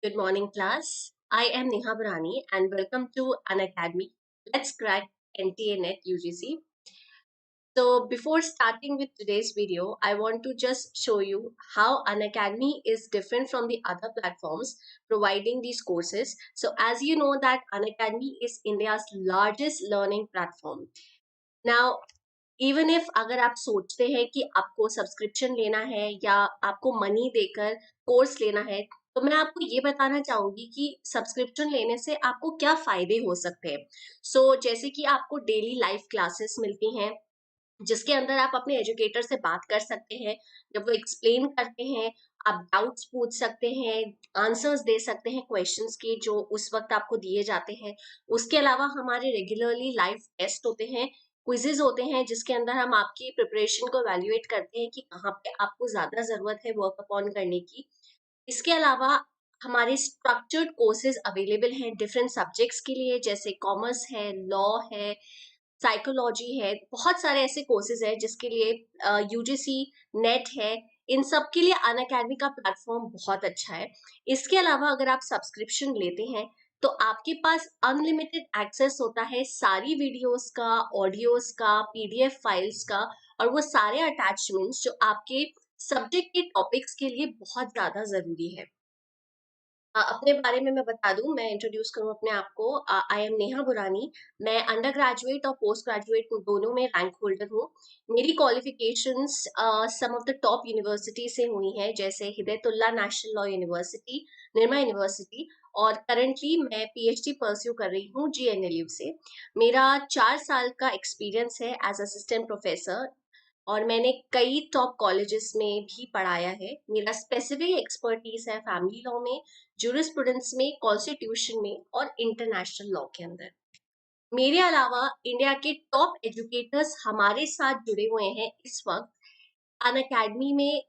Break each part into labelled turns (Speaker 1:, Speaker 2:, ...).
Speaker 1: Good morning, class. I am Neha Brani and welcome to Unacademy. Let's crack NTA Net UGC. So, before starting with today's video, I want to just show you how Unacademy is different from the other platforms providing these courses. So, as you know that Unacademy is India's largest learning platform. Now, even if अगर आप सोचते हैं कि आपको subscription लेना है या आपको मनी देकर कोर्स लेना है, तो मैं आपको ये बताना चाहूंगी कि सब्सक्रिप्शन लेने से आपको क्या फायदे हो सकते हैं। जैसे कि आपको डेली लाइव क्लासेस मिलती हैं जिसके अंदर आप अपने एजुकेटर से बात कर सकते हैं। जब वो एक्सप्लेन करते हैं, आप डाउट्स पूछ सकते हैं, आंसर्स दे सकते हैं क्वेश्चंस के जो उस वक्त आपको दिए जाते हैं। उसके अलावा हमारे रेगुलरली लाइव टेस्ट होते हैं, क्विजेज होते हैं जिसके अंदर हम आपकी प्रिपरेशन को एवेल्युएट करते हैं कि कहाँ पे आपको ज्यादा जरूरत है वर्क अपॉन करने की। इसके अलावा हमारे स्ट्रक्चर्ड कोर्सेज अवेलेबल हैं डिफरेंट सब्जेक्ट्स के लिए, जैसे कॉमर्स है, लॉ है, साइकोलॉजी है। बहुत सारे ऐसे कोर्सेज हैं जिसके लिए यूजीसी नेट है। इन सब के लिए अनअकैडमी का प्लेटफॉर्म बहुत अच्छा है। इसके अलावा अगर आप सब्सक्रिप्शन लेते हैं तो आपके पास अनलिमिटेड एक्सेस होता है सारी वीडियोस का, ऑडियोज का, पीडीएफ फाइल्स का, और वो सारे अटैचमेंट्स जो आपके सब्जेक्ट के टॉपिक्स के लिए बहुत ज्यादा जरूरी है। अपने बारे में मैं बता दूं, मैं इंट्रोड्यूस करूं अपने आप को। I am Neha Burani. मैं अंडर ग्रेजुएट और पोस्ट ग्रेजुएट दोनों में रैंक होल्डर हूं। मेरी qualifications some of the top university से हुई हैं, जैसे Hidayatullah national law university, Nirma university, और करंटली मैं पीएचडी परस्यू कर रही हूँ जीएनएलयू से। मेरा 4 साल का एक्सपीरियंस है एज असिस्टेंट प्रोफेसर और मैंने कई टॉप कॉलेजेस में भी पढ़ाया है। मेरा स्पेसिफिक एक्सपर्टीज है फैमिली लॉ में, जूरिस्प्रूडेंस में, कॉन्स्टिट्यूशन में और इंटरनेशनल लॉ के अंदर। मेरे अलावा इंडिया के टॉप एजुकेटर्स हमारे साथ जुड़े हुए हैं इस वक्त अनअकैडमी में।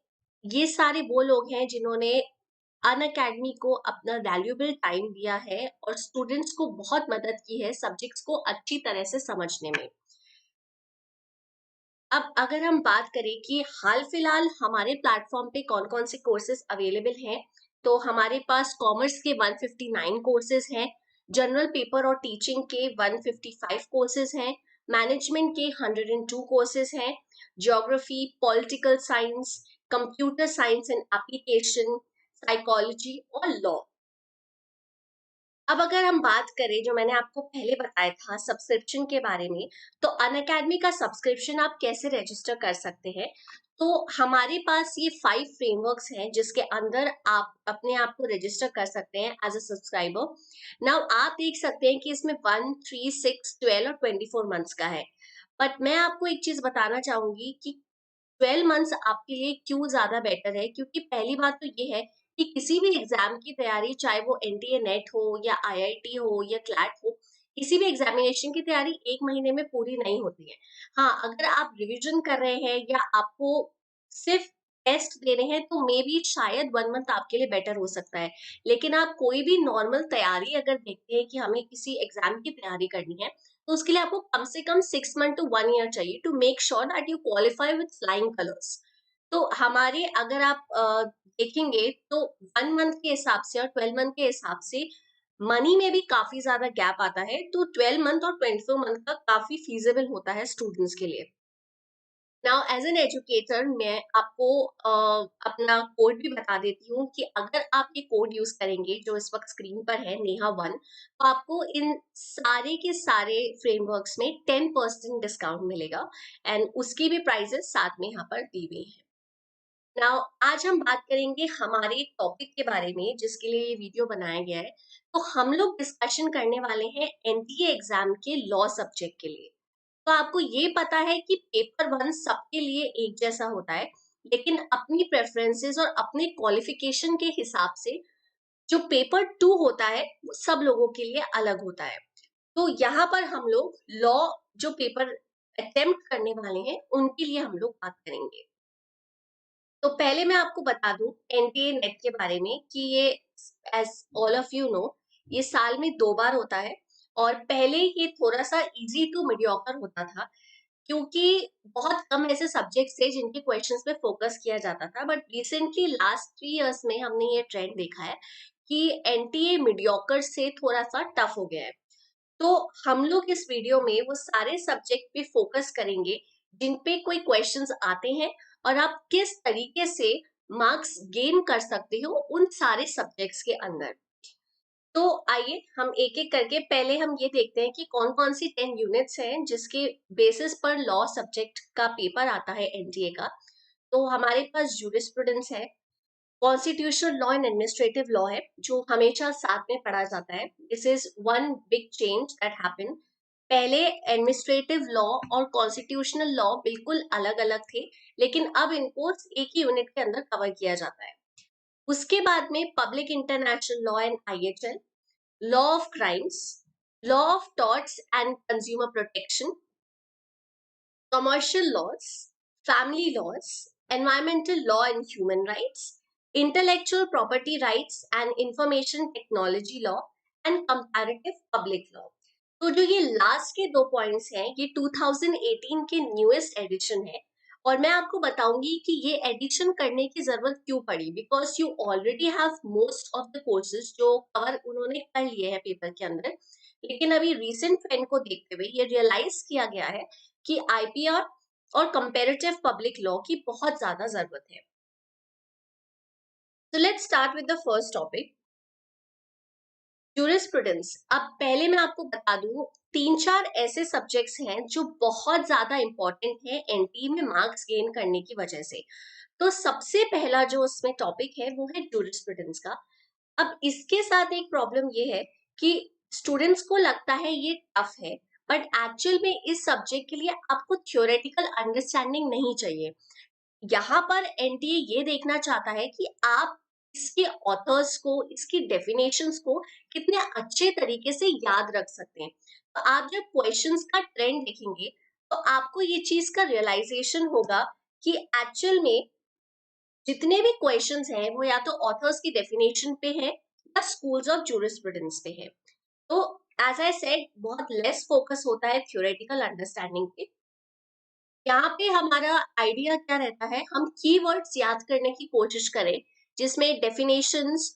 Speaker 1: ये सारे वो लोग हैं जिन्होंने अनअकैडमी को अपना वैल्यूएबल टाइम दिया है और स्टूडेंट्स को बहुत मदद की है सब्जेक्ट्स को अच्छी तरह से समझने में। अब अगर हम बात करें कि हाल फिलहाल हमारे प्लेटफॉर्म पे कौन कौन से कोर्सेज अवेलेबल हैं, तो हमारे पास कॉमर्स के 159 कोर्सेज हैं, जनरल पेपर और टीचिंग के 155 कोर्सेज हैं, मैनेजमेंट के 102 कोर्सेज हैं, geography, political science, computer science and application, psychology और लॉ। अब अगर हम बात करें जो मैंने आपको पहले बताया था सब्सक्रिप्शन के बारे में, तो अनअकैडमी का सब्सक्रिप्शन आप कैसे रजिस्टर कर सकते हैं। तो हमारे पास ये 5 फ्रेमवर्क्स हैं जिसके अंदर आप अपने आप को रजिस्टर कर सकते हैं एज अ सब्सक्राइबर। नाउ आप देख सकते हैं कि इसमें 1, 3, 6, 12 और 24 मंथ्स का है। बट मैं आपको एक चीज बताना चाहूंगी कि 12 मंथ्स आपके लिए क्यों ज्यादा बेटर है, क्योंकि पहली बात तो ये है कि किसी भी एग्जाम की तैयारी, चाहे वो एनटीए नेट हो या आईआईटी हो या क्लैट हो, किसी भी एग्जामिनेशन की तैयारी 1 महीने में पूरी नहीं होती है। हाँ, अगर आप रिवीजन कर रहे हैं या आपको सिर्फ टेस्ट दे रहे हैं तो मे बी शायद 1 मंथ आपके लिए बेटर हो सकता है। लेकिन आप कोई भी नॉर्मल तैयारी अगर देखते हैं कि हमें किसी एग्जाम की तैयारी करनी है, तो उसके लिए आपको कम से कम 6 मंथ टू 1 ईयर चाहिए to make sure that you qualify with flying colours. तो हमारे अगर आप देखेंगे तो 1 मंथ के हिसाब से और 12 मंथ के हिसाब से मनी में भी काफी ज्यादा गैप आता है। तो 12 मंथ और 24 मंथ का काफी फीजिबल होता है स्टूडेंट्स के लिए। नाउ एज एन एजुकेटर मैं आपको अपना कोड भी बता देती हूँ कि अगर आप ये कोड यूज करेंगे जो इस वक्त स्क्रीन पर है, नेहा1, तो आपको इन सारे के सारे फ्रेमवर्क्स में 10% डिस्काउंट मिलेगा एंड उसकी भी प्राइजेस साथ में यहाँ पर दी हुई है। नाउ आज हम बात करेंगे हमारे टॉपिक के बारे में जिसके लिए ये वीडियो बनाया गया है। तो हम लोग डिस्कशन करने वाले हैं एनटीए एग्जाम के लॉ सब्जेक्ट के लिए। तो आपको ये पता है कि पेपर 1 सबके लिए एक जैसा होता है, लेकिन अपनी प्रेफरेंसेस और अपने क्वालिफिकेशन के हिसाब से जो पेपर 2 होता है वो सब लोगों के लिए अलग होता है। तो यहाँ पर हम लोग लॉ जो पेपर अटेम्प्ट करने वाले हैं उनके लिए हम लोग बात करेंगे। तो पहले मैं आपको बता दूं एनटीए नेट के बारे में कि ये, as all of you know, ये साल में 2 बार होता है। और पहले ये थोड़ा सा इजी टू मीडियोकर होता था क्योंकि बहुत कम ऐसे सब्जेक्ट्स थे जिनके क्वेश्चंस पे फोकस किया जाता था। बट रिसेंटली लास्ट 3 इयर्स में हमने ये ट्रेंड देखा है कि एनटीए मीडियोकर से थोड़ा सा टफ हो गया है। तो हम लोग इस वीडियो में वो सारे सब्जेक्ट पे फोकस करेंगे जिन पे कोई क्वेश्चंस आते हैं और आप किस तरीके से मार्क्स गेन कर सकते हो उन सारे सब्जेक्ट्स के अंदर। तो आइए हम एक एक करके पहले हम ये देखते हैं कि कौन कौन सी 10 यूनिट्स हैं जिसके बेसिस पर लॉ सब्जेक्ट का पेपर आता है एनटीए का। तो हमारे पास जूरिस्प्रूडेंस है, constitutional law and administrative law है जो हमेशा साथ में पढ़ा जाता है। This is one big change that happen. पहले एडमिनिस्ट्रेटिव लॉ और कॉन्स्टिट्यूशनल लॉ बिल्कुल अलग अलग थे, लेकिन अब इनको एक ही यूनिट के अंदर कवर किया जाता है। उसके बाद में public international law and IHL, law of crimes, law of torts and consumer protection, commercial laws, family laws, environmental law and human rights, intellectual property rights and information technology law, and comparative public law. तो जो ये last के दो points हैं ये 2018 के newest addition है, और मैं आपको बताऊंगी कि ये एडिशन करने की जरूरत क्यों पड़ी, because you already have most of the courses जो कवर उन्होंने कर लिए हैं पेपर के अंदर। लेकिन अभी रिसेंट ट्रेंड को देखते हुए ये रियलाइज किया गया है कि आईपीआर और कंपैरेटिव पब्लिक लॉ की बहुत ज्यादा जरूरत है। तो let's start with the first topic, jurisprudence. अब पहले मैं आपको बता दूं, तीन चार ऐसे सब्जेक्ट्स हैं जो बहुत ज्यादा इंपॉर्टेंट है एनटीए में मार्क्स गेन करने की वजह से। तो सबसे पहला जो उसमें टॉपिक है वो है जूरिस्प्रूडेंस का। अब इसके साथ एक प्रॉब्लम ये है कि स्टूडेंट्स को लगता है ये टफ है, बट एक्चुअल में इस सब्जेक्ट के लिए आपको थ्योरेटिकल अंडरस्टैंडिंग नहीं चाहिए। यहाँ पर एनटीए ये देखना चाहता है कि आप इसके ऑथर्स को, इसकी डेफिनेशंस को कितने अच्छे तरीके से याद रख सकते हैं। तो आप जब क्वेश्चंस का ट्रेंड देखेंगे तो आपको ये चीज का रियलाइजेशन होगा कि एक्चुअल में जितने भी क्वेश्चंस हैं वो या तो ऑथर्स की डेफिनेशन पे है या स्कूल्स ऑफ जूरिस्प्रूडेंस पे है। तो एज आई सेड बहुत लेस फोकस होता है थ्योरेटिकल अंडरस्टैंडिंग पे। यहाँ पे हमारा आइडिया क्या रहता है, हम कीवर्ड्स याद करने की कोशिश करें जिसमें डेफिनेशंस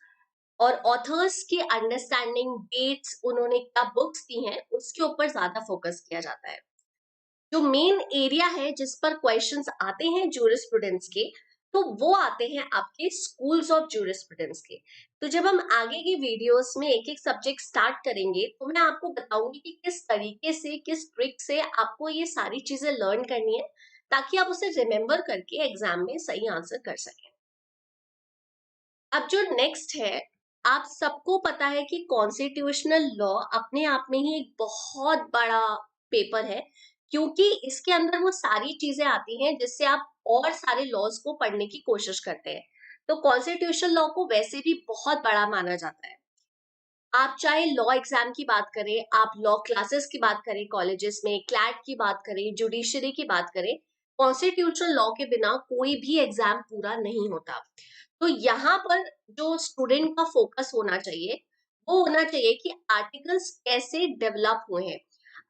Speaker 1: और ऑथर्स की अंडरस्टैंडिंग, डेट्स, उन्होंने क्या बुक्स दी हैं उसके ऊपर ज्यादा फोकस किया जाता है। जो मेन एरिया है जिस पर क्वेश्चंस आते हैं जूरिस्प्रूडेंस के, तो वो आते हैं आपके स्कूल्स ऑफ जूरिस्प्रूडेंस के। तो जब हम आगे की वीडियोस में एक एक सब्जेक्ट स्टार्ट करेंगे तो मैं आपको बताऊंगी कि किस तरीके से, किस ट्रिक से आपको ये सारी चीजें लर्न करनी है ताकि आप उसे रिमेम्बर करके एग्जाम में सही आंसर कर सकें। अब जो नेक्स्ट है, आप सबको पता है कि कॉन्स्टिट्यूशनल लॉ अपने आप में ही एक बहुत बड़ा पेपर है, क्योंकि इसके अंदर वो सारी चीजें आती हैं जिससे आप और सारे लॉज को पढ़ने की कोशिश करते हैं। तो कॉन्स्टिट्यूशनल लॉ को वैसे भी बहुत बड़ा माना जाता है। आप चाहे लॉ एग्जाम की बात करें, आप लॉ क्लासेस की बात करें कॉलेजेस में, क्लैट की बात करें, जुडिशरी की बात करें, कॉन्स्टिट्यूशनल लॉ के बिना कोई भी एग्जाम पूरा नहीं होता। तो यहाँ पर जो स्टूडेंट का फोकस होना चाहिए वो होना चाहिए कि आर्टिकल्स कैसे डेवलप हुए हैं।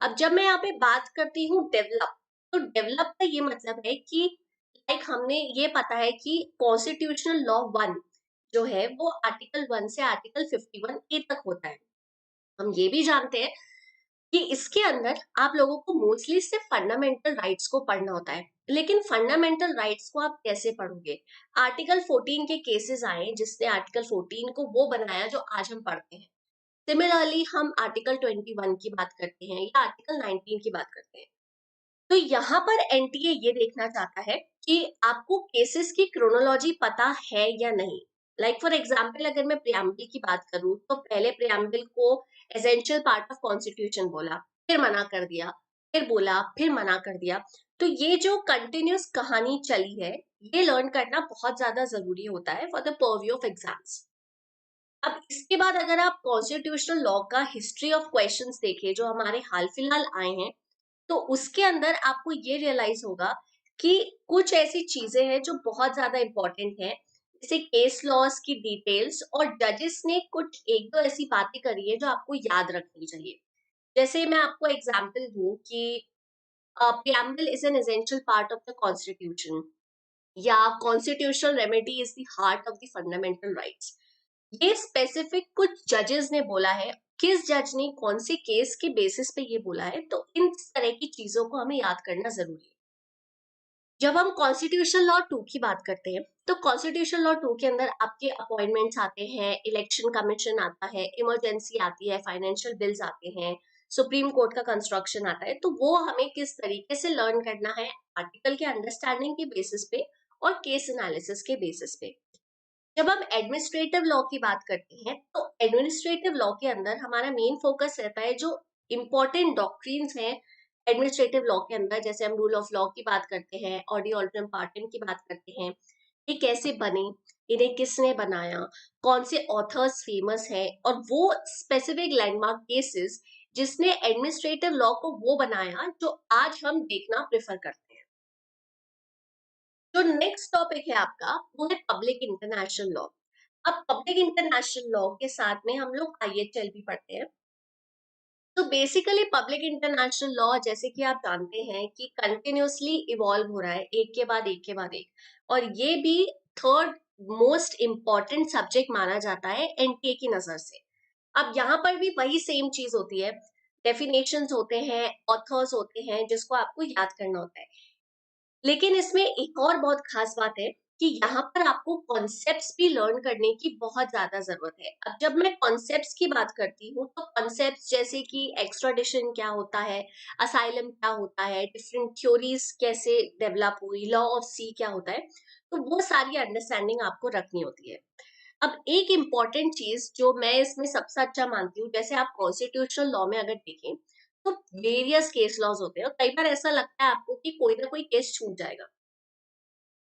Speaker 1: अब जब मैं यहाँ पे बात करती हूँ डेवलप, तो डेवलप का ये मतलब है कि लाइक हमने ये पता है कि कॉन्स्टिट्यूशनल लॉ 1 जो है वो आर्टिकल 1 से आर्टिकल 51 ए तक होता है। हम ये भी जानते हैं कि इसके अंदर आप लोगों को मोस्टली सिर्फ फंडामेंटल राइट्स को पढ़ना होता है। लेकिन फंडामेंटल राइट्स को आप कैसे पढ़ोगे? आर्टिकल 14 के केसेस आए जिसने आर्टिकल 14 को वो बनाया जो आज हम पढ़ते हैं। सिमिलरली हम आर्टिकल 21 की बात करते हैं या आर्टिकल 19 की बात करते हैं। तो यहाँ पर एनटीए ये देखना चाहता है कि आपको केसेस की क्रोनोलॉजी पता है या नहीं। लाइक फॉर एग्जाम्पल अगर मैं प्रियम्बल की बात करूं तो पहले प्रियम्बल को एसेंशियल पार्ट ऑफ कॉन्स्टिट्यूशन बोला, फिर मना कर दिया, फिर बोला, फिर मना कर दिया। तो ये जो कंटिन्यूस कहानी चली है ये लर्न करना बहुत ज्यादा जरूरी होता है for the purview of exams. अब इसके बाद अगर आप कॉन्स्टिट्यूशनल लॉ का हिस्ट्री ऑफ क्वेश्चंस देखें जो हमारे हाल फिलहाल आए हैं, तो उसके अंदर आपको ये रियलाइज होगा कि कुछ ऐसी चीजें हैं जो बहुत ज्यादा इंपॉर्टेंट है, जैसे केस लॉस की डिटेल्स, और जजेस ने कुछ एक दो ऐसी बातें करी है जो आपको याद रखनी चाहिए। जैसे मैं आपको एग्जांपल दूं कि preamble is an essential part of the constitution, या constitutional remedy is the heart of the fundamental rights. ये स्पेसिफिक कुछ जजेस ने बोला है, किस जज ने कौन से केस के बेसिस पे ये बोला है, तो इन तरह की चीजों को हमें याद करना जरूरी है। जब हम कॉन्स्टिट्यूशन लॉ 2 की बात करते हैं, तो कॉन्स्टिट्यूशन लॉ 2 के अंदर आपके अपॉइंटमेंट्स आते हैं, इलेक्शन कमीशन आता है, इमरजेंसी आती है, फाइनेंशियल बिल्स आते हैं, सुप्रीम कोर्ट का कंस्ट्रक्शन आता है। तो वो हमें किस तरीके से लर्न करना है, आर्टिकल के अंडरस्टैंडिंग के बेसिस पे और केस एनालिसिस के बेसिस पे। जब हम एडमिनिस्ट्रेटिव लॉ की बात करते हैं, तो एडमिनिस्ट्रेटिव लॉ के अंदर हमारा मेन फोकस रहता है जो इम्पोर्टेंट डॉक्ट्रिन्स हैं एडमिनिस्ट्रेटिव लॉ के अंदर, जैसे हम रूल ऑफ लॉ की बात करते हैं, ऑडी ऑल्टरम पार्टन की बात करते हैं, ये कैसे बने, इन्हें किसने बनाया, कौन से ऑथर्स फेमस है, और वो स्पेसिफिक लैंडमार्क केसेस जिसने एडमिनिस्ट्रेटिव लॉ को वो बनाया जो आज हम देखना प्रेफर करते हैं। जो नेक्स्ट टॉपिक है आपका, वो है पब्लिक इंटरनेशनल लॉ। अब पब्लिक इंटरनेशनल लॉ के साथ में हम लोग आईएचएल भी पढ़ते हैं। तो बेसिकली पब्लिक इंटरनेशनल लॉ, जैसे कि आप जानते हैं कि कंटिन्यूअसली इवॉल्व हो रहा है, एक के बाद एक के बाद एक, और ये भी थर्ड मोस्ट इम्पॉर्टेंट सब्जेक्ट माना जाता है एनटीए की नजर से। अब यहाँ पर भी वही सेम चीज होती है, डेफिनेशंस होते हैं, ऑथर्स होते हैं जिसको आपको याद करना होता है। लेकिन इसमें एक और बहुत खास बात है कि यहाँ पर आपको कॉन्सेप्ट्स भी लर्न करने की बहुत ज्यादा जरूरत है। अब जब मैं कॉन्सेप्ट्स की बात करती हूँ, तो कॉन्सेप्ट्स जैसे कि एक्स्ट्राडिशन क्या होता है, असाइलम क्या होता है, डिफरेंट थ्योरीज कैसे डेवलप हुई, लॉ ऑफ सी क्या होता है, तो वो सारी अंडरस्टैंडिंग आपको रखनी होती है। अब एक इम्पॉर्टेंट चीज जो मैं इसमें सबसे अच्छा मानती हूँ, जैसे आप कॉन्स्टिट्यूशनल लॉ में अगर देखें, तो वेरियस केस लॉज होते हैं और कई बार ऐसा लगता है आपको कि कोई ना कोई केस छूट जाएगा,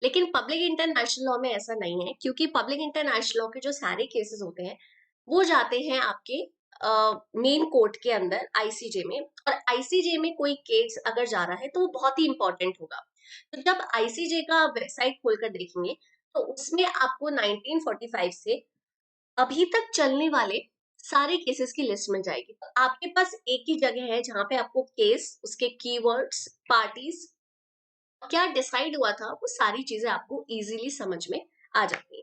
Speaker 1: लेकिन पब्लिक इंटरनेशनल लॉ में ऐसा नहीं है, क्योंकि पब्लिक इंटरनेशनल लॉ के जो सारे केसेस होते हैं वो जाते हैं आपके मेन कोर्ट के अंदर आईसीजे में, और आईसीजे में कोई केस अगर जा रहा है तो वो बहुत ही इंपॉर्टेंट होगा। तो जब आईसीजे का वेबसाइट खोलकर देखेंगे, तो उसमें आपको 1945 से अभी तक चलने वाले सारे केसेस की लिस्ट मिल जाएगी। तो आपके पास एक ही जगह है जहां पे आपको केस, उसके कीवर्ड्स, पार्टीज, क्या डिसाइड हुआ था, वो सारी चीजें आपको इजीली समझ में आ जाती है।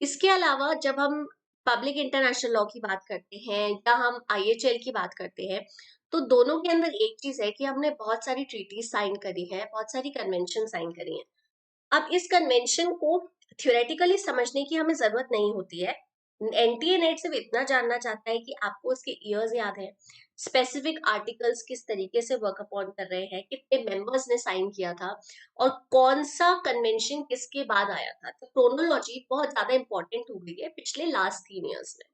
Speaker 1: इसके अलावा जब हम पब्लिक इंटरनेशनल लॉ की बात करते हैं या हम आईएचएल की बात करते हैं, तो दोनों के अंदर एक चीज है कि हमने बहुत सारी ट्रीटीज साइन करी है, बहुत सारी कन्वेंशन साइन करी है। अब इस कन्वेंशन को थ्योरेटिकली समझने की हमें जरूरत नहीं होती है। एनटीए नेट सिर्फ इतना जानना चाहता है कि आपको उसके ईयर्स याद है, स्पेसिफिक आर्टिकल्स किस तरीके से वर्क अपॉन कर रहे हैं, कितने मेंबर्स ने साइन किया था, और कौन सा कन्वेंशन किसके बाद आया था। तो क्रोनोलॉजी बहुत ज्यादा इंपॉर्टेंट हो गई है पिछले लास्ट 3 इयर्स में।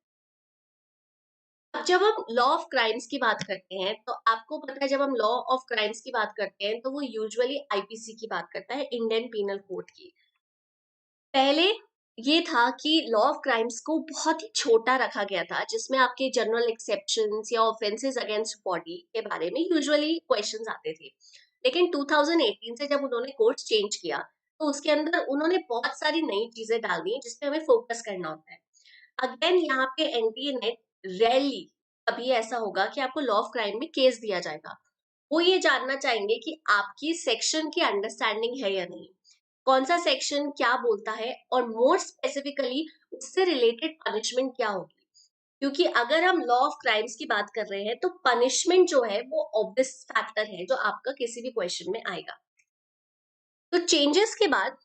Speaker 1: अब जब हम लॉ ऑफ क्राइम्स की बात करते हैं, तो आपको पता है जब हम लॉ ऑफ क्राइम्स की बात करते हैं तो वो यूजुअली आईपीसी की बात करता है, इंडियन पीनल कोड की। पहले ये था कि लॉ ऑफ क्राइम्स को बहुत ही छोटा रखा गया था, जिसमें आपके जनरल एक्सेप्शंस या ऑफेंसेस अगेंस्ट बॉडी के बारे में यूजुअली क्वेश्चंस आते थे। लेकिन 2018 से जब उन्होंने कोर्स चेंज किया, तो उसके अंदर उन्होंने बहुत सारी नई चीजें डाल दी जिसपे हमें फोकस करना होता है। अगेन यहाँ पे एनटीए नेट रैली कभी ऐसा होगा कि आपको लॉ ऑफ क्राइम में केस दिया जाएगा। वो ये जानना चाहेंगे कि आपकी सेक्शन की अंडरस्टैंडिंग है या नहीं, कौन सा सेक्शन क्या बोलता है, और मोर स्पेसिफिकली उससे रिलेटेड पनिशमेंट क्या होगी। क्योंकि अगर हम लॉ ऑफ क्राइम्स की बात कर रहे हैं, तो पनिशमेंट जो है वो ऑब्वियस फैक्टर है जो आपका किसी भी क्वेश्चन में आएगा। तो चेंजेस के बाद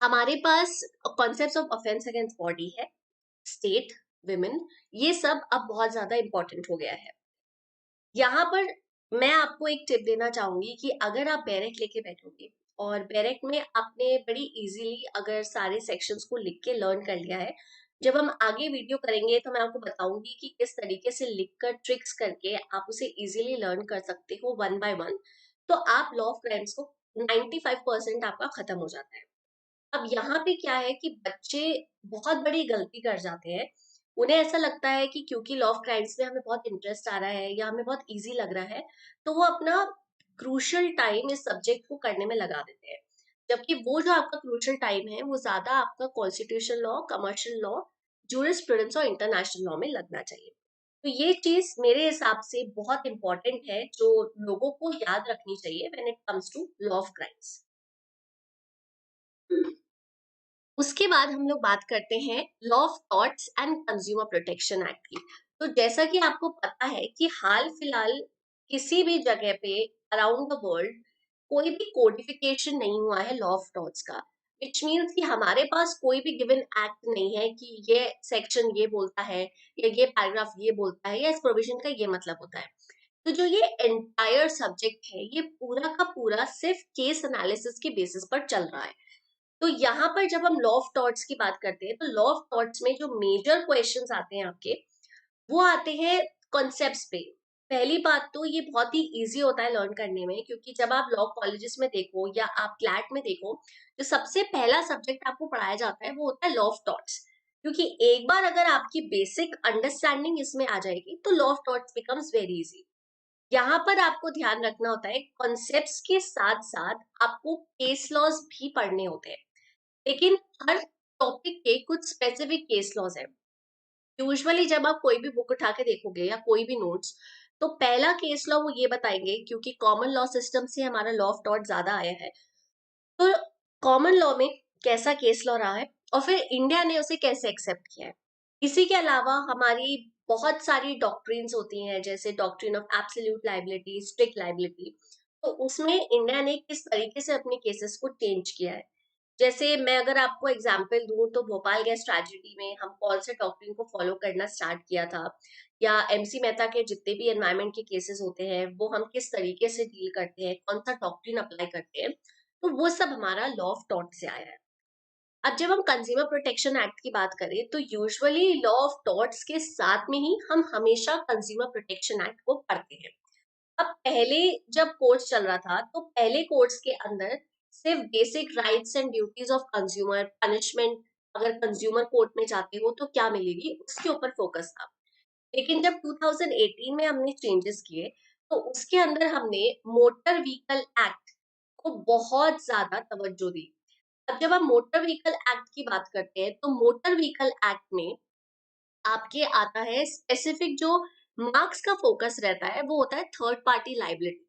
Speaker 1: हमारे पास concept of offence against body है, स्टेट, विमेन, ये सब अब बहुत ज्यादा इंपॉर्टेंट हो गया है। यहाँ पर मैं आपको एक टिप देना चाहूंगी कि अगर आप बैरेक लेके बैठोगे और बैरेक में आपने बड़ी इजीली अगर सारे सेक्शंस को लिख के लर्न कर लिया है, जब हम आगे वीडियो करेंगे तो मैं आपको बताऊंगी कि किस तरीके से लिखकर ट्रिक्स करके आप उसे इजीली लर्न कर सकते हो वन बाय वन, तो आप लॉ ऑफ क्राइम्स को 95% आपका खत्म हो जाता है। अब यहाँ पे क्या है कि बच्चे बहुत बड़ी गलती कर जाते हैं। उन्हें ऐसा लगता है कि क्योंकि लॉ ऑफ क्राइम्स में हमें बहुत इंटरेस्ट आ रहा है या हमें बहुत इजी लग रहा है, तो वो अपना क्रूशियल टाइम इस सब्जेक्ट को करने में लगा देते हैं। जबकि वो जो आपका क्रूशियल टाइम है वो ज्यादा आपका constitution law, commercial law, jurisprudence और इंटरनेशनल लॉ में लगना चाहिए। तो ये चीज मेरे हिसाब से बहुत इंपॉर्टेंट है जो लोगों को याद रखनी चाहिए when it comes to law of crimes. उसके बाद हम लोग बात करते हैं law of torts and consumer protection act की। तो जैसा कि आपको पता है कि हाल फिलहाल किसी भी जगह पे अराउंड द वर्ल्ड कोई भी कोडिफिकेशन नहीं हुआ है लॉ ऑफ टॉर्ट्स का, विच मीन्स कि हमारे पास कोई भी गिवन एक्ट नहीं है कि ये सेक्शन ये बोलता है या ये पैराग्राफ ये बोलता है या इस प्रोविजन का ये मतलब होता है। तो जो ये एंटायर सब्जेक्ट है ये पूरा का पूरा सिर्फ केस एनालिसिस के बेसिस पर चल रहा है। तो यहाँ पर जब हम लॉ ऑफ टॉर्ट्स की बात करते हैं तो लॉ ऑफ टॉर्ट्स में जो मेजर क्वेश्चंस आते हैं आपके, वो आते हैं कॉन्सेप्ट्स पे। पहली बात तो ये बहुत ही इजी होता है लर्न करने में, क्योंकि जब आप लॉ कॉलेजेस में देखो या आप क्लैट में देखो, जो सबसे पहला सब्जेक्ट आपको पढ़ाया जाता है वो होता है लॉ ऑफ टॉर्ट्स। क्योंकि एक बार अगर आपकी बेसिक अंडरस्टैंडिंग इसमें आ जाएगी तो law of torts becomes very easy. यहाँ पर आपको ध्यान रखना होता है कॉन्सेप्ट्स के साथ साथ आपको केस लॉज भी पढ़ने होते हैं, लेकिन हर टॉपिक के कुछ स्पेसिफिक केस लॉज है। यूजुअली जब आप कोई भी बुक उठा के देखोगे या कोई भी नोट्स, तो पहला केस लॉ वो ये बताएंगे, क्योंकि कॉमन लॉ सिस्टम से हमारा लॉ ऑफ टॉट ज्यादा आया है, तो कॉमन लॉ में कैसा केस लॉ रहा है और फिर इंडिया ने उसे कैसे एक्सेप्ट किया है। इसी के अलावा हमारी बहुत सारी डॉक्ट्रिन्स होती हैं, जैसे doctrine of absolute liability, strict liability, तो उसमें इंडिया ने किस तरीके से अपने केसेस को चेंज किया है। जैसे मैं अगर आपको एग्जांपल दूं तो भोपाल गैस ट्रेजेडी में हम कौन से डॉक्ट्रिन को फॉलो करना स्टार्ट किया था, या एमसी मेहता के जितने भी एनवायरमेंट के केसेस होते हैं वो हम किस तरीके से डील करते हैं, कौन सा डॉक्ट्रिन अप्लाई करते हैं, तो वो सब हमारा लॉ ऑफ टॉर्ट से आया है। अब जब हम कंज्यूमर प्रोटेक्शन एक्ट की बात करें तो यूजुअली लॉ ऑफ टॉर्ट्स के साथ में ही हम हमेशा कंज्यूमर प्रोटेक्शन एक्ट को पढ़ते हैं। अब पहले जब कोर्स चल रहा था तो पहले कोर्स के अंदर सिर्फ basic rights and duties of consumer, punishment, अगर कंज्यूमर कोर्ट में जाते हो तो क्या मिलेगी, उसके ऊपर फोकस था। लेकिन जब 2018 में हमने चेंजेस किए तो उसके अंदर हमने मोटर व्हीकल एक्ट को बहुत ज्यादा तवज्जो दी। अब जब हम मोटर व्हीकल एक्ट की बात करते हैं तो मोटर व्हीकल एक्ट में आपके आता है स्पेसिफिक जो मार्क्स का फोकस रहता है वो होता है थर्ड पार्टी लाइबिलिटी,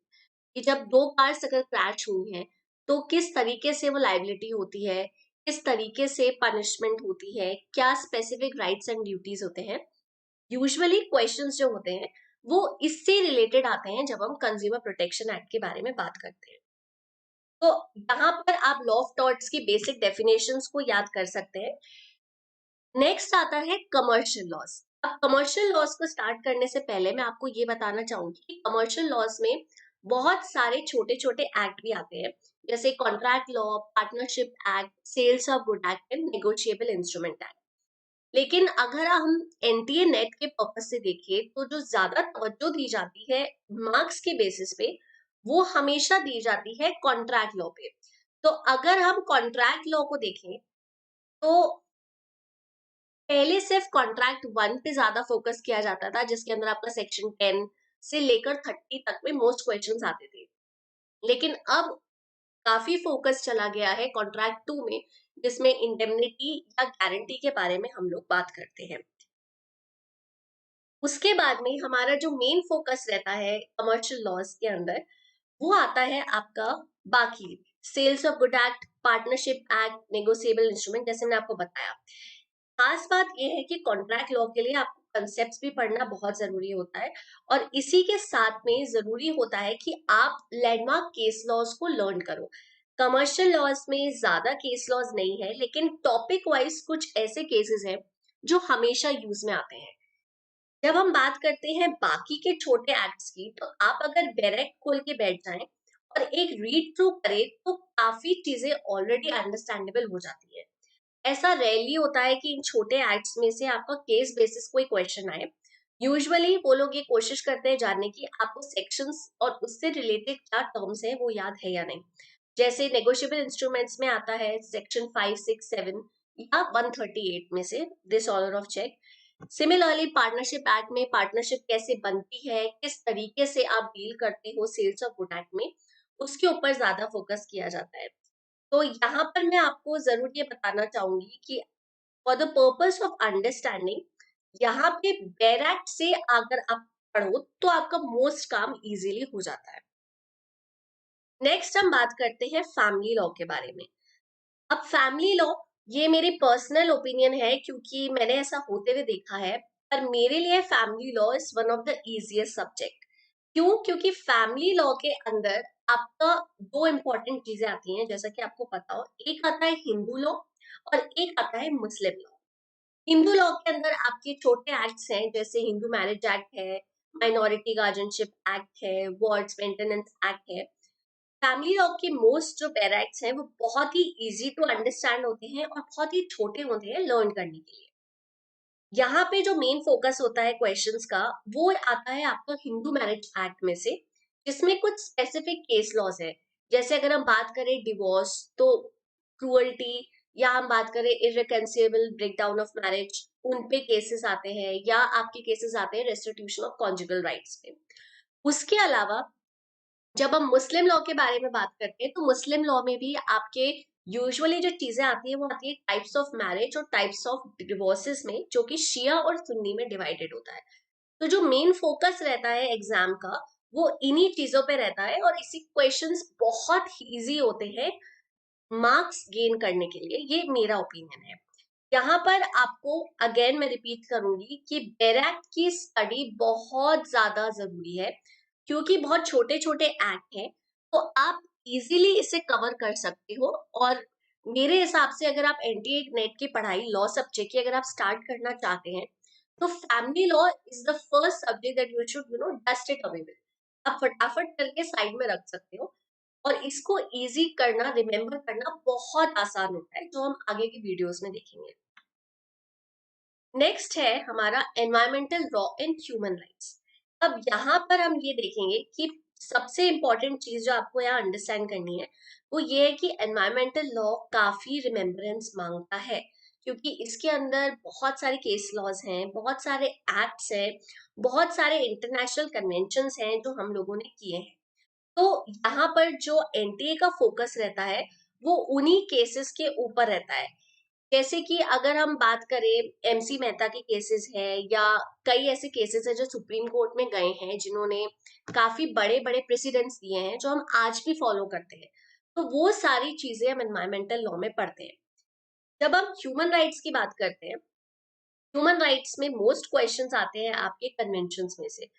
Speaker 1: कि जब दो कार्स अगर क्रैश हुई हैं तो किस तरीके से वो लाइबिलिटी होती है, किस तरीके से पनिशमेंट होती है, क्या स्पेसिफिक राइट्स एंड ड्यूटीज होते हैं। यूजुअली क्वेश्चंस जो होते हैं वो इससे रिलेटेड आते हैं जब हम कंज्यूमर प्रोटेक्शन एक्ट के बारे में बात करते हैं। तो यहाँ पर आप लॉ ऑफ टॉर्ट्स की बेसिक डेफिनेशंस को याद कर सकते हैं। नेक्स्ट आता है कमर्शियल लॉज। अब कमर्शियल लॉज को स्टार्ट करने से पहले मैं आपको ये बताना चाहूंगी कि कमर्शियल लॉज में बहुत सारे छोटे छोटे एक्ट भी आते हैं, जैसे contract law, partnership act, sales of good act and negotiable instrument act. लेकिन अगर हम एनटीए नेट के पर्पज से देखें तो जो ज्यादा तवज्जो दी जाती है मार्क्स के बेसिस पे, वो हमेशा दी जाती है कॉन्ट्रैक्ट लॉ पे। तो अगर हम कॉन्ट्रैक्ट लॉ को देखें तो पहले सिर्फ कॉन्ट्रैक्ट 1 पे ज्यादा फोकस किया जाता था, जिसके अंदर आपका सेक्शन 10 से लेकर 30 तक में मोस्ट क्वेश्चंस आते थे। लेकिन अब काफी फोकस चला गया है कॉन्ट्रैक्ट 2 में, जिसमें इंडेमनिटी या गारंटी के बारे में हम लोग बात करते हैं। उसके बाद में हमारा जो मेन फोकस रहता है कमर्शियल लॉज के अंदर, वो आता है आपका बाकी sales of good act, partnership act, negotiable instrument, जैसे मैंने आपको बताया। खास बात यह है कि कॉन्ट्रैक्ट लॉ के लिए आपको कंसेप्ट भी पढ़ना बहुत जरूरी होता है, और इसी के साथ में जरूरी होता है कि आप लैंडमार्क केस लॉज को लर्न करो। कमर्शियल लॉज में ज्यादा केस लॉज नहीं है, लेकिन टॉपिक वाइज कुछ ऐसे केसेस हैं जो हमेशा यूज में आते हैं। जब हम बात करते हैं बाकी के छोटे एक्ट्स की, तो आप अगर डायरेक्ट खोल के बैठ जाएं और एक रीड थ्रू करें तो काफी चीजें ऑलरेडी अंडरस्टैंडेबल हो जाती है। ऐसा रेयरली होता है कि इन छोटे एक्ट्स में से आपका केस बेसिस कोई क्वेश्चन आए। यूजुअली वो लोग ये कोशिश करते हैं जानने की आपको सेक्शंस और उससे रिलेटेड क्या टर्म्स है वो याद है या नहीं। जैसे नेगोशिएबल इंस्ट्रूमेंट्स में आता है सेक्शन 5, 6, 7 या 138 में से dishonour of cheque. Similarly partnership act में पार्टनरशिप कैसे बनती है, किस तरीके से आप डील करते हो सेल्स ऑफ गुड एक्ट में, उसके ऊपर ज्यादा फोकस किया जाता है। तो यहाँ पर मैं आपको जरूर ये बताना चाहूंगी कि for the purpose of understanding, यहाँ पे बेयर एक्ट से अगर आप पढ़ो तो आपका मोस्ट काम इजीली हो जाता है। नेक्स्ट हम बात करते हैं फैमिली लॉ के बारे में। अब फैमिली लॉ ये मेरी पर्सनल ओपिनियन है क्योंकि मैंने ऐसा होते हुए देखा है। पर मेरे लिए family law is one of the easiest subject. क्यों? क्योंकि फैमिली लॉ के अंदर आपका दो इंपॉर्टेंट चीजें आती हैं, जैसा कि आपको पता हो। एक आता है हिंदू लॉ और एक आता है मुस्लिम लॉ। हिंदू लॉ के अंदर आपके छोटे एक्ट्स हैं, जैसे हिंदू मैरिज एक्ट है, माइनॉरिटी गार्जियनशिप एक्ट है, वार्ड्स मेंटेनेंस एक्ट है। फैमिली लॉ के मोस्ट जो पैराग्राफ्स हैं वो बहुत ही इजी टू अंडरस्टैंड होते हैं और बहुत ही छोटे होते हैं लर्न करने के लिए। यहाँ पे जो मेन फोकस होता है क्वेश्चंस का, वो आता है आपका हिंदू मैरिज एक्ट में से, जिसमें कुछ स्पेसिफिक केस लॉज है। जैसे अगर हम बात करें डिवोर्स, तो क्रूअल्टी, या हम बात करें इररिकंसिलेबल ब्रेकडाउन ऑफ मैरिज, उन पे केसेस आते हैं, या आपके केसेस आते हैं रेस्टिट्यूशन ऑफ कॉन्जुगल राइट्स पे। उसके अलावा जब हम मुस्लिम लॉ के बारे में बात करते हैं, तो मुस्लिम लॉ में भी आपके यूजुअली जो चीजें आती है वो आती है टाइप्स ऑफ मैरिज और टाइप्स ऑफ डिवोर्सेस में, जो कि शिया और सुन्नी में डिवाइडेड होता है। तो जो मेन फोकस रहता है एग्जाम का, वो इन्हीं चीजों पे रहता है, और इसी क्वेश्चंस बहुत इजी होते हैं मार्क्स गेन करने के लिए। ये मेरा ओपिनियन है। यहाँ पर आपको अगेन मैं रिपीट करूंगी कि बैरक की स्टडी बहुत ज्यादा जरूरी है, क्योंकि बहुत छोटे छोटे एक्ट हैं, तो आप इजीली इसे कवर कर सकते हो। और मेरे हिसाब से अगर आप एनटीए नेट की पढ़ाई लॉ सब्जेक्ट की अगर आप स्टार्ट करना चाहते हैं, तो family law is the first subject that you should dust it away with. आप फटाफट करके साइड में रख सकते हो, और इसको इजी करना, रिमेम्बर करना बहुत आसान होता है, जो हम आगे की वीडियोस में देखेंगे। नेक्स्ट है हमारा environmental law and human rights. अब यहाँ पर हम ये देखेंगे कि सबसे इंपॉर्टेंट चीज जो आपको यहाँ अंडरस्टैंड करनी है, वो ये है कि एनवायरमेंटल लॉ काफी रिमेम्बरेंस मांगता है, क्योंकि इसके अंदर बहुत सारे केस लॉज हैं, बहुत सारे एक्ट्स हैं, बहुत सारे इंटरनेशनल कन्वेंशंस हैं जो हम लोगों ने किए हैं। तो यहाँ पर जो एनटीए का फोकस रहता है, वो उन्हीं केसेस के ऊपर रहता है। जैसे कि अगर हम बात करें, एमसी मेहता के केसेस हैं, या कई ऐसे केसेस हैं जो सुप्रीम कोर्ट में गए हैं, जिन्होंने काफी बड़े बड़े प्रेसिडेंट्स दिए हैं, जो हम आज भी फॉलो करते हैं। तो वो सारी चीजें हम एनवायरमेंटल लॉ में पढ़ते हैं। जब हम ह्यूमन राइट्स की बात करते हैं, ह्यूमन राइट्स में मोस्ट क्वेश्चंस आते हैं आपके कन्वेंशंस में से।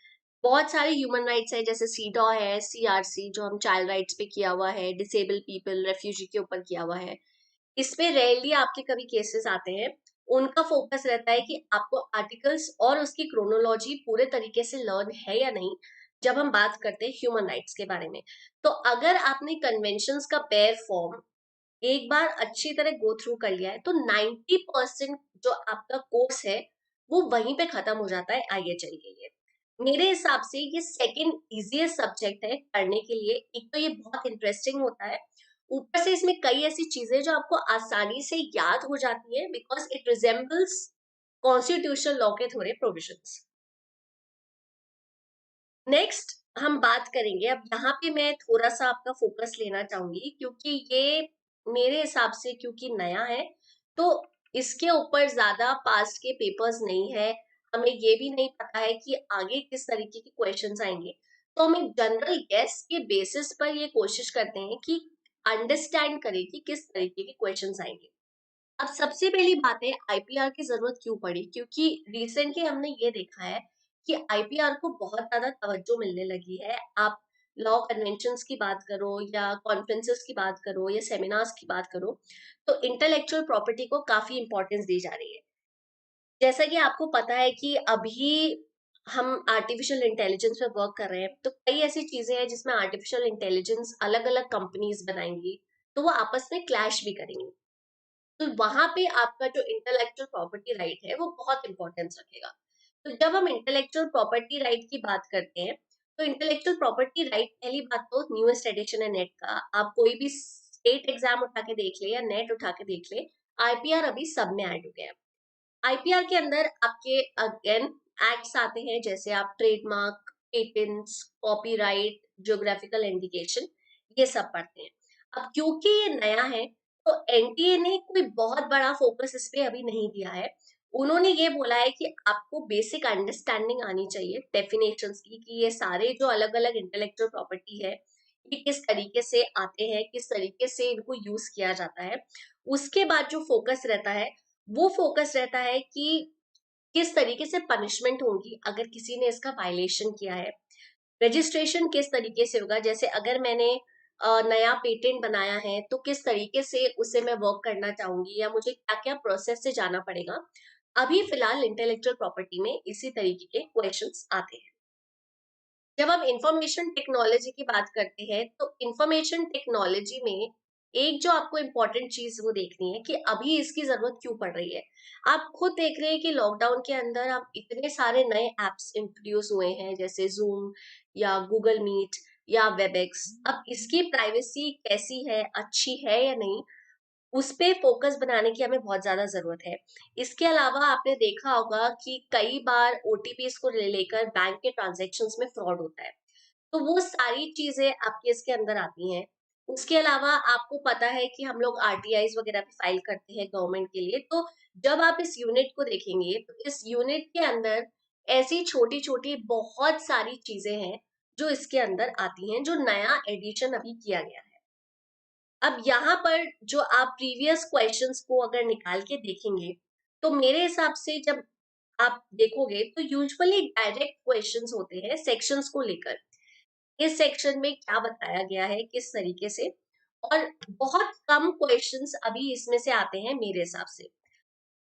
Speaker 1: बहुत सारे ह्यूमन राइट्स है, जैसे सीडॉ है, सीआरसी जो हम चाइल्ड राइट्स पे किया हुआ है, डिसेबल पीपल, रेफ्यूजी के ऊपर किया हुआ है। इसमें रेयरली आपके कभी केसेस आते हैं। उनका फोकस रहता है कि आपको आर्टिकल्स और उसकी क्रोनोलॉजी पूरे तरीके से लर्न है या नहीं, जब हम बात करते हैं ह्यूमन राइट्स के बारे में। तो अगर आपने कन्वेंशंस का बेयर फॉर्म एक बार अच्छी तरह गो थ्रू कर लिया है, तो 90% जो आपका कोर्स है वो वहीं पे खत्म हो जाता है आईएचएल के लिए। मेरे हिसाब से ये सेकंड इजीएस्ट सब्जेक्ट है पढ़ने के लिए। एक तो ये बहुत इंटरेस्टिंग होता है, ऊपर से इसमें कई ऐसी चीजें जो आपको आसानी से याद हो जाती है, because it resembles constitutional law के थोड़े प्रोविजंस। नेक्स्ट हम बात करेंगे, अब यहाँ पे मैं थोड़ा सा आपका फोकस लेना चाहूंगी, क्योंकि ये मेरे हिसाब से क्योंकि नया है, तो इसके ऊपर ज्यादा पास्ट के पेपर्स नहीं है। हमें ये भी नहीं पता है कि आगे किस तरीके के क्वेश्चंस आएंगे। तो हम एक जनरल गेस के बेसिस पर ये कोशिश करते हैं कि अंडरस्टैंड करें कि किस तरीके के क्वेश्चंस आएंगे। अब सबसे पहली बात है, आईपीआर की जरूरत क्यों पड़ी? क्योंकि रिसेंटली हमने ये देखा है कि आईपीआर को बहुत ज्यादा तवज्जो मिलने लगी है। आप लॉ कन्वेंशंस की बात करो, या कॉन्फ्रेंसेस की बात करो, या सेमिनार्स की बात करो, तो इंटेलेक्चुअल प्रॉपर्टी को काफी इंपॉर्टेंस दी जा रही है। जैसा कि आपको पता है कि अभी हम आर्टिफिशियल इंटेलिजेंस पे वर्क कर रहे हैं, तो कई ऐसी चीजें हैं जिसमें आर्टिफिशियल इंटेलिजेंस अलग अलग कंपनीज बनाएंगी, तो वो आपस में क्लैश भी करेंगी। तो वहां पे आपका जो इंटेलेक्चुअल प्रॉपर्टी राइट है वो बहुत इंपॉर्टेंस रखेगा। तो जब हम इंटेलेक्चुअल प्रॉपर्टी राइट की बात करते हैं, तो इंटेलेक्चुअल प्रॉपर्टी राइट, पहली बात तो न्यूएस्ट एडिशन है नेट का, आप कोई भी स्टेट एग्जाम उठा के देख ले या नेट उठा के देख ले, आईपीआर अभी सब में ऐड हो गया है। आईपीआर के अंदर आपके अगेन एक्ट्स आते हैं, जैसे आप trademark, patents, copyright, geographical indication, ये सब पढ़ते हैं। अब क्योंकि ये नया है, तो एनटीए ने कोई बहुत बड़ा फोकस इस पे अभी नहीं दिया है। उन्होंने ये बोला है कि आपको बेसिक अंडरस्टैंडिंग आनी चाहिए डेफिनेशंस की, कि ये सारे जो अलग अलग इंटेलेक्चुअल प्रॉपर्टी है, ये किस तरीके से आते हैं, किस तरीके से इनको यूज किया जाता है। उसके बाद जो फोकस रहता है वो फोकस रहता है कि किस तरीके से पनिशमेंट होगी अगर किसी ने इसका वायलेशन किया है। रजिस्ट्रेशन किस तरीके से होगा, जैसे अगर मैंने नया पेटेंट बनाया है तो किस तरीके से उसे मैं वर्क करना चाहूंगी या मुझे क्या क्या प्रोसेस से जाना पड़ेगा। अभी फिलहाल इंटेलेक्चुअल प्रॉपर्टी में इसी तरीके के क्वेश्चंस आते हैं। जब हम इंफॉर्मेशन टेक्नोलॉजी की बात करते हैं तो इंफॉर्मेशन टेक्नोलॉजी में एक जो आपको इम्पोर्टेंट चीज वो देखनी है कि अभी इसकी जरूरत क्यों पड़ रही है। आप खुद देख रहे हैं कि लॉकडाउन के अंदर अब इतने सारे नए एप्स इंट्रोड्यूस हुए हैं, जैसे जूम या गूगल मीट या वेबएक्स। अब इसकी प्राइवेसी कैसी है, अच्छी है या नहीं, उस पे फोकस बनाने की हमें बहुत ज्यादा जरूरत है। इसके अलावा आपने देखा होगा कि कई बार ओटीपीज को लेकर बैंक के ट्रांजैक्शंस में फ्रॉड होता है, तो वो सारी चीजें आपके इसके अंदर आती हैं। उसके अलावा आपको पता है कि हम लोग आरटीआईज वगैरह भी फाइल करते हैं गवर्नमेंट के लिए, तो जब आप इस यूनिट को देखेंगे तो इस यूनिट के अंदर ऐसी छोटी छोटी बहुत सारी चीजें हैं जो इसके अंदर आती हैं, जो नया एडिशन अभी किया गया है। अब यहाँ पर जो आप प्रीवियस क्वेश्चंस को अगर निकाल के देखेंगे तो मेरे हिसाब से जब आप देखोगे तो यूजुअली डायरेक्ट क्वेश्चंस होते हैं सेक्शंस को लेकर। इस सेक्शन में क्या बताया गया है किस तरीके से, और बहुत कम क्वेश्चंस अभी इसमें से आते हैं मेरे हिसाब से।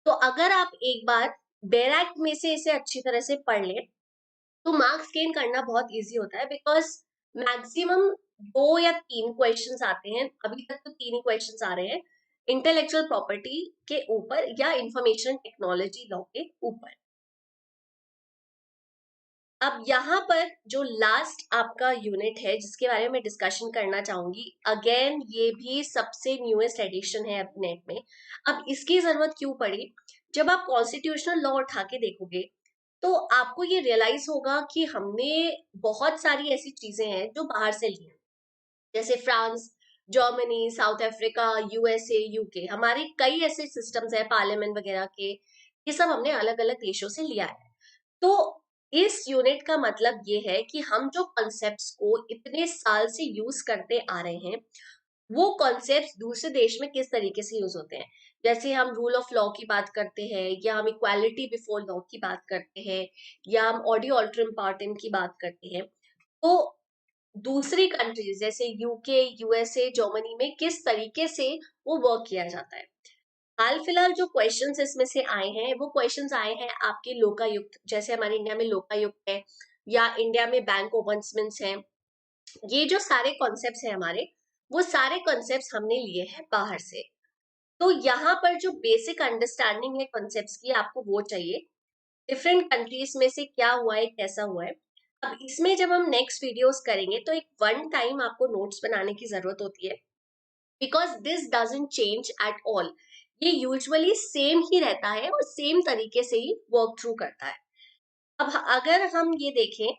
Speaker 1: तो अगर आप एक बार बैराक में से इसे अच्छी तरह से पढ़ लें तो मार्क्स गेन करना बहुत इजी होता है, बिकॉज मैक्सिमम 2 या 3 क्वेश्चंस आते हैं। अभी तक तो 3 ही क्वेश्चंस आ रहे हैं इंटेलेक्चुअल प्रॉपर्टी के ऊपर या इंफॉर्मेशन टेक्नोलॉजी लॉ के ऊपर। अब यहाँ पर जो लास्ट आपका यूनिट है जिसके बारे में डिस्कशन करना चाहूंगी, अगेन ये भी सबसे न्यूएस्ट एडिशन है अब नेट में। अब इसकी जरूरत क्यों पड़ी, जब आप कॉन्स्टिट्यूशनल लॉ उठा के देखोगे तो आपको ये रियलाइज होगा कि हमने बहुत सारी ऐसी चीजें हैं जो बाहर से ली हैं, जैसे France, Germany, south Africa, USA, UK, हमारे कई ऐसे सिस्टम्स हैं पार्लियामेंट वगैरह के, ये सब हमने अलग अलग देशों से लिया है। तो इस यूनिट का मतलब ये है कि हम जो कॉन्सेप्ट्स को इतने साल से यूज करते आ रहे हैं वो कॉन्सेप्ट्स दूसरे देश में किस तरीके से यूज होते हैं। जैसे हम रूल ऑफ लॉ की बात करते हैं, या हम इक्वालिटी बिफोर लॉ की बात करते हैं, या हम ऑडियो अल्ट्रम पार्टन की बात करते हैं, तो दूसरी कंट्रीज जैसे यूके, यूएसए, जर्मनी में किस तरीके से वो वर्क किया जाता है। हाल फिलहाल जो क्वेश्चंस इसमें से आए हैं वो क्वेश्चंस आए हैं आपके लोकायुक्त, जैसे हमारे इंडिया में लोकायुक्त है या इंडिया में बैंक ओम्बड्समैन है। ये जो सारे कॉन्सेप्ट्स हैं हमारे, वो सारे कॉन्सेप्ट्स हमने लिए हैं बाहर से। तो यहाँ पर जो बेसिक अंडरस्टैंडिंग है कॉन्सेप्ट्स की आपको वो चाहिए, डिफरेंट कंट्रीज में से क्या हुआ है, कैसा हुआ है। अब इसमें जब हम नेक्स्ट वीडियोस करेंगे तो एक वन टाइम आपको नोट्स बनाने की जरूरत होती है, because this doesn't change at all. ये यूजुअली सेम ही रहता है और सेम तरीके से ही वर्क थ्रू करता है। अब अगर हम ये देखें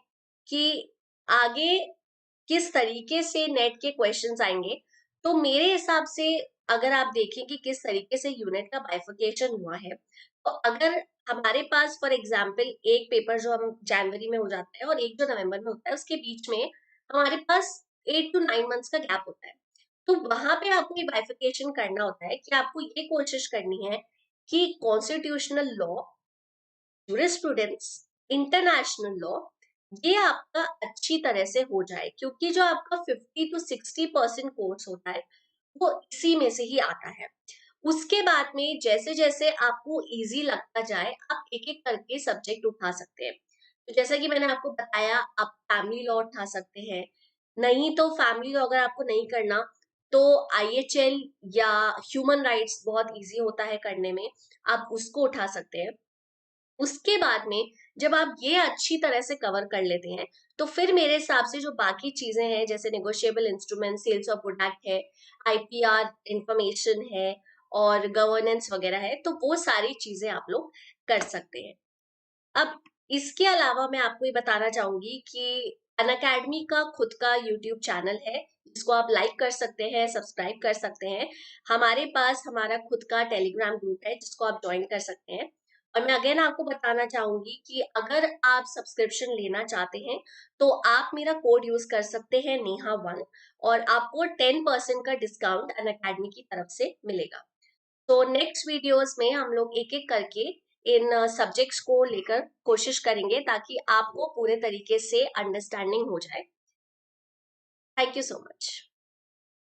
Speaker 1: कि आगे किस तरीके से नेट के क्वेश्चंस आएंगे, तो मेरे हिसाब से अगर आप देखें कि किस तरीके से यूनिट का बाइफिकेशन हुआ है, तो अगर हमारे पास फॉर एग्जांपल एक पेपर जो हम जनवरी में हो जाता है और एक जो नवंबर में होता है, उसके बीच में हमारे पास 8 to 9 मंथ्स का गैप होता है। तो वहां पे आपको ये बाइफिकेशन करना होता है कि आपको ये कोशिश करनी है कि constitutional law, jurisprudence, international law, ये आपका अच्छी तरह से हो जाए, क्योंकि जो आपका 50 to 60% कोर्स होता है वो इसी में से ही आता है। उसके बाद में जैसे जैसे आपको इजी लगता जाए आप एक एक करके सब्जेक्ट उठा सकते हैं। तो जैसा कि मैंने आपको बताया, आप फैमिली लॉ उठा सकते हैं, नहीं तो फैमिली लॉ अगर आपको नहीं करना तो आईएचएल या ह्यूमन राइट्स बहुत इजी होता है करने में, आप उसको उठा सकते हैं। उसके बाद में जब आप ये अच्छी तरह से कवर कर लेते हैं तो फिर मेरे हिसाब से जो बाकी चीजें हैं जैसे negotiable instrument, sales of good act है, आईपीआर इंफॉर्मेशन है और गवर्नेंस वगैरह है, तो वो सारी चीजें आप लोग कर सकते हैं। अब इसके अलावा मैं आपको ये बताना चाहूंगी कि अनअकैडमी का खुद का यूट्यूब चैनल है जिसको आप लाइक कर सकते हैं, सब्सक्राइब कर सकते हैं। हमारे पास हमारा खुद का टेलीग्राम ग्रुप है जिसको आप ज्वाइन कर सकते हैं। और मैं अगेन आपको बताना चाहूंगी कि अगर आप सब्सक्रिप्शन लेना चाहते हैं तो आप मेरा कोड यूज कर सकते हैं नेहा1, और आपको 10% का डिस्काउंट अनअकैडमी की तरफ से मिलेगा। तो नेक्स्ट वीडियोस में हम लोग एक एक करके इन सब्जेक्ट्स को लेकर कोशिश करेंगे ताकि आपको पूरे तरीके से अंडरस्टैंडिंग हो जाए। Thank you so much.